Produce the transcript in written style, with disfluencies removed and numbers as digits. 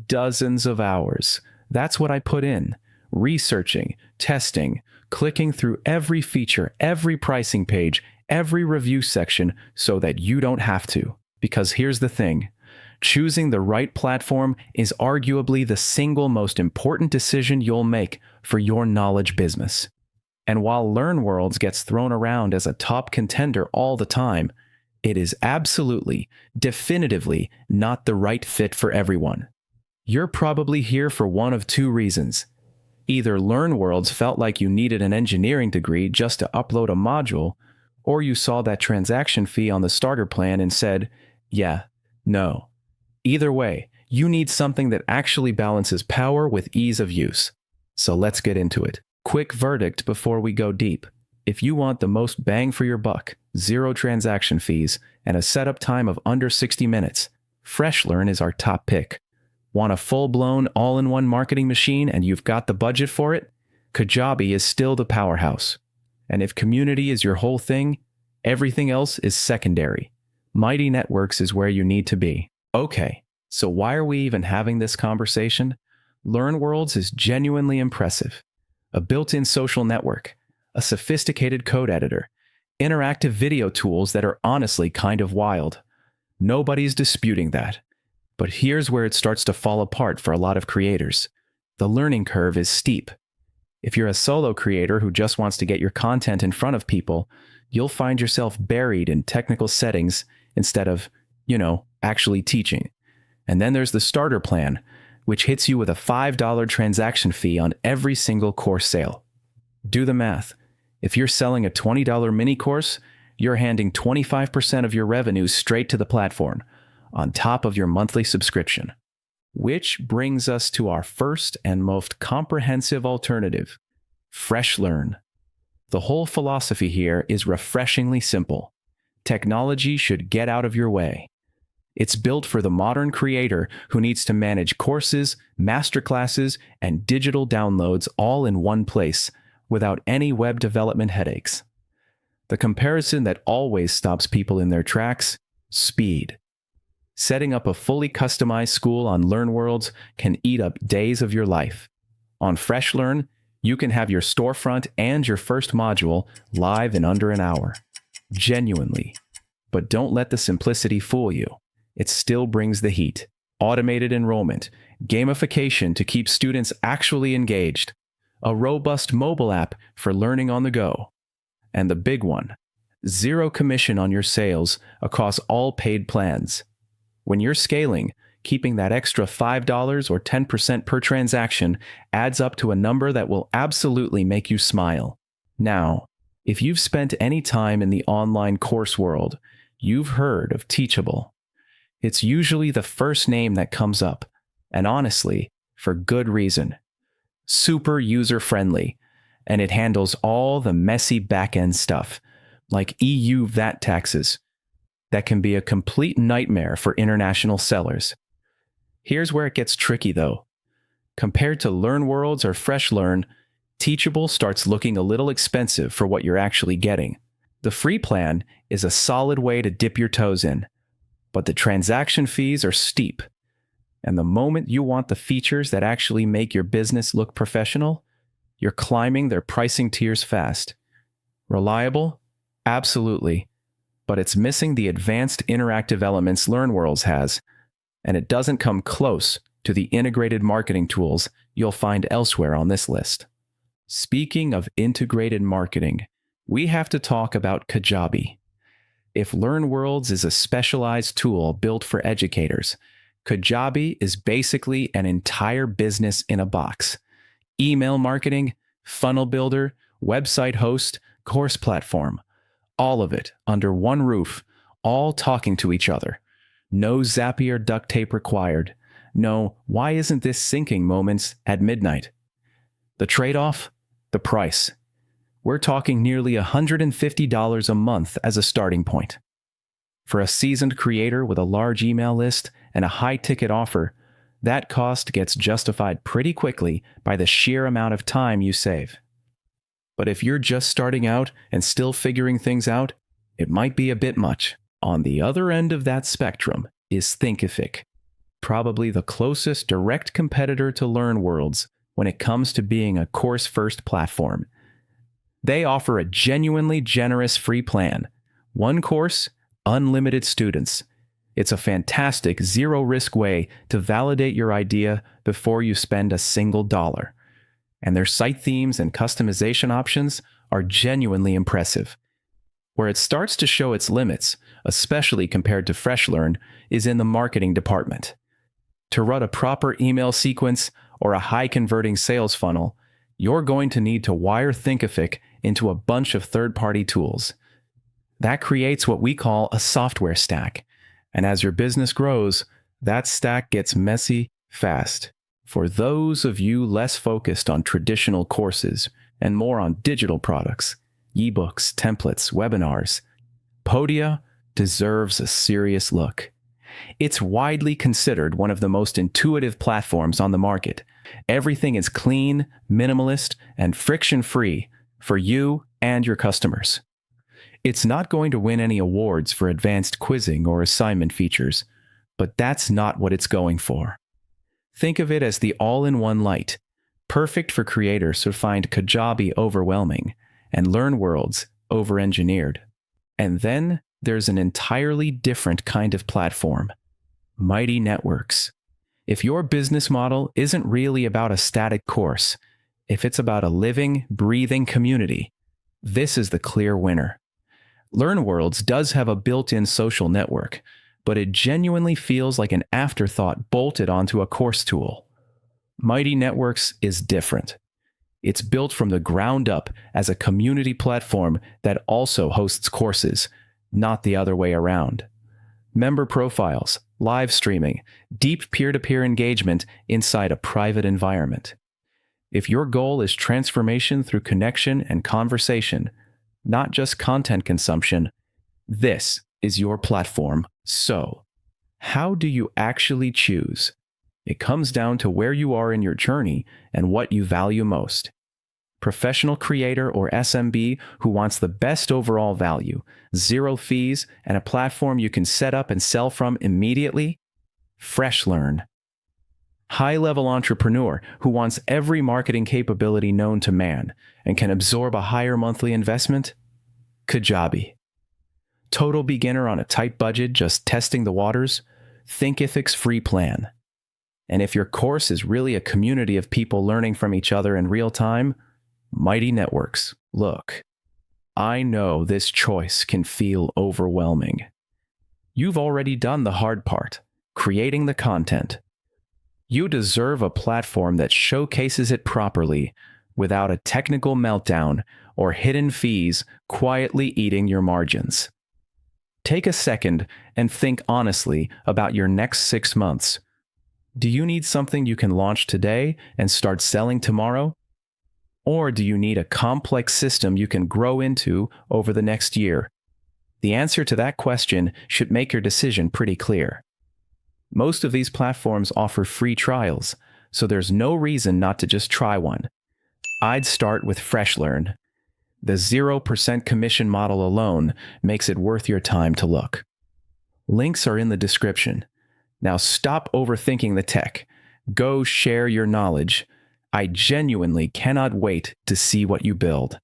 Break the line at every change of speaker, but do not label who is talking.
Dozens of hours. That's what I put in. Researching, testing, clicking through every feature, every pricing page, every review section so that you don't have to. Because here's the thing. Choosing the right platform is arguably the single most important decision you'll make for your knowledge business. And while LearnWorlds gets thrown around as a top contender all the time, it is absolutely, definitively not the right fit for everyone. You're probably here for one of two reasons. Either LearnWorlds felt like you needed an engineering degree just to upload a module, or you saw that transaction fee on the starter plan and said, yeah, no. Either way, you need something that actually balances power with ease of use. So let's get into it. Quick verdict before we go deep. If you want the most bang for your buck, 0 transaction fees, and a setup time of under 60 minutes, FreshLearn is our top pick. Want a full-blown, all-in-one marketing machine and you've got the budget for it? Kajabi is still the powerhouse. And if community is your whole thing, everything else is secondary. Mighty Networks is where you need to be. Okay, so why are we even having this conversation? LearnWorlds is genuinely impressive. A built-in social network, a sophisticated code editor, interactive video tools that are honestly kind of wild. Nobody's disputing that. But here's where it starts to fall apart for a lot of creators. The learning curve is steep. If you're a solo creator who just wants to get your content in front of people, you'll find yourself buried in technical settings instead of, actually teaching. And then there's the starter plan, which hits you with a $5 transaction fee on every single course sale. Do the math. If you're selling a $20 mini course, you're handing 25% of your revenue straight to the platform, on top of your monthly subscription. Which brings us to our first and most comprehensive alternative, FreshLearn. The whole philosophy here is refreshingly simple. Technology should get out of your way. It's built for the modern creator who needs to manage courses, masterclasses, and digital downloads all in one place, without any web development headaches. The comparison that always stops people in their tracks: speed. Setting up a fully customized school on LearnWorlds can eat up days of your life. On FreshLearn, you can have your storefront and your first module live in under an hour. Genuinely. But don't let the simplicity fool you. It still brings the heat. Automated enrollment, gamification to keep students actually engaged, a robust mobile app for learning on the go, and the big one, 0 commission on your sales across all paid plans. When you're scaling, keeping that extra $5 or 10% per transaction adds up to a number that will absolutely make you smile. Now, if you've spent any time in the online course world, you've heard of Teachable. It's usually the first name that comes up, and honestly, for good reason. Super user-friendly, and it handles all the messy back-end stuff, like EU VAT taxes, that can be a complete nightmare for international sellers. Here's where it gets tricky though. Compared to LearnWorlds or FreshLearn, Teachable starts looking a little expensive for what you're actually getting. The free plan is a solid way to dip your toes in, but the transaction fees are steep. And the moment you want the features that actually make your business look professional, you're climbing their pricing tiers fast. Reliable? Absolutely. But it's missing the advanced interactive elements LearnWorlds has, and it doesn't come close to the integrated marketing tools you'll find elsewhere on this list. Speaking of integrated marketing, we have to talk about Kajabi. If LearnWorlds is a specialized tool built for educators, Kajabi is basically an entire business in a box. Email marketing, funnel builder, website host, course platform. All of it under one roof, all talking to each other. No Zapier duct tape required. No, why isn't this syncing moments at midnight? The trade-off? The price. We're talking nearly $150 a month as a starting point. For a seasoned creator with a large email list and a high-ticket offer, that cost gets justified pretty quickly by the sheer amount of time you save. But if you're just starting out and still figuring things out, it might be a bit much. On the other end of that spectrum is Thinkific. probably the closest direct competitor to LearnWorlds when it comes to being a course-first platform. They offer a genuinely generous free plan. One course, unlimited students. It's a fantastic zero-risk way to validate your idea before you spend a single dollar. And their site themes and customization options are genuinely impressive. Where it starts to show its limits, especially compared to FreshLearn, is in the marketing department. To run a proper email sequence or a high-converting sales funnel, you're going to need to wire Thinkific into a bunch of third-party tools. That creates what we call a software stack. And as your business grows, that stack gets messy fast. For those of you less focused on traditional courses and more on digital products, ebooks, templates, webinars, Podia deserves a serious look. It's widely considered one of the most intuitive platforms on the market. Everything is clean, minimalist, and friction-free for you and your customers. It's not going to win any awards for advanced quizzing or assignment features, but that's not what it's going for. Think of it as the all-in-one light, perfect for creators who find Kajabi overwhelming and LearnWorlds over-engineered. And then there's an entirely different kind of platform, Mighty Networks. If your business model isn't really about a static course, if it's about a living, breathing community, this is the clear winner. LearnWorlds does have a built-in social network, but it genuinely feels like an afterthought bolted onto a course tool. Mighty Networks is different. It's built from the ground up as a community platform that also hosts courses, not the other way around. Member profiles, live streaming, deep peer-to-peer engagement inside a private environment. If your goal is transformation through connection and conversation, not just content consumption, this is your platform. So, how do you actually choose? It comes down to where you are in your journey and what you value most. Professional creator or SMB who wants the best overall value, zero fees, and a platform you can set up and sell from immediately? FreshLearn. High-level entrepreneur who wants every marketing capability known to man and can absorb a higher monthly investment? Kajabi. Total beginner on a tight budget just testing the waters? Thinkific's free plan. And if your course is really a community of people learning from each other in real time? Mighty Networks. Look, I know this choice can feel overwhelming. You've already done the hard part, creating the content. You deserve a platform that showcases it properly without a technical meltdown or hidden fees quietly eating your margins. Take a second and think honestly about your next 6 months. Do you need something you can launch today and start selling tomorrow? Or do you need a complex system you can grow into over the next year? The answer to that question should make your decision pretty clear. Most of these platforms offer free trials, so there's no reason not to just try one. I'd start with FreshLearn. The 0% commission model alone makes it worth your time to look. Links are in the description. Now stop overthinking the tech. Go share your knowledge. I genuinely cannot wait to see what you build.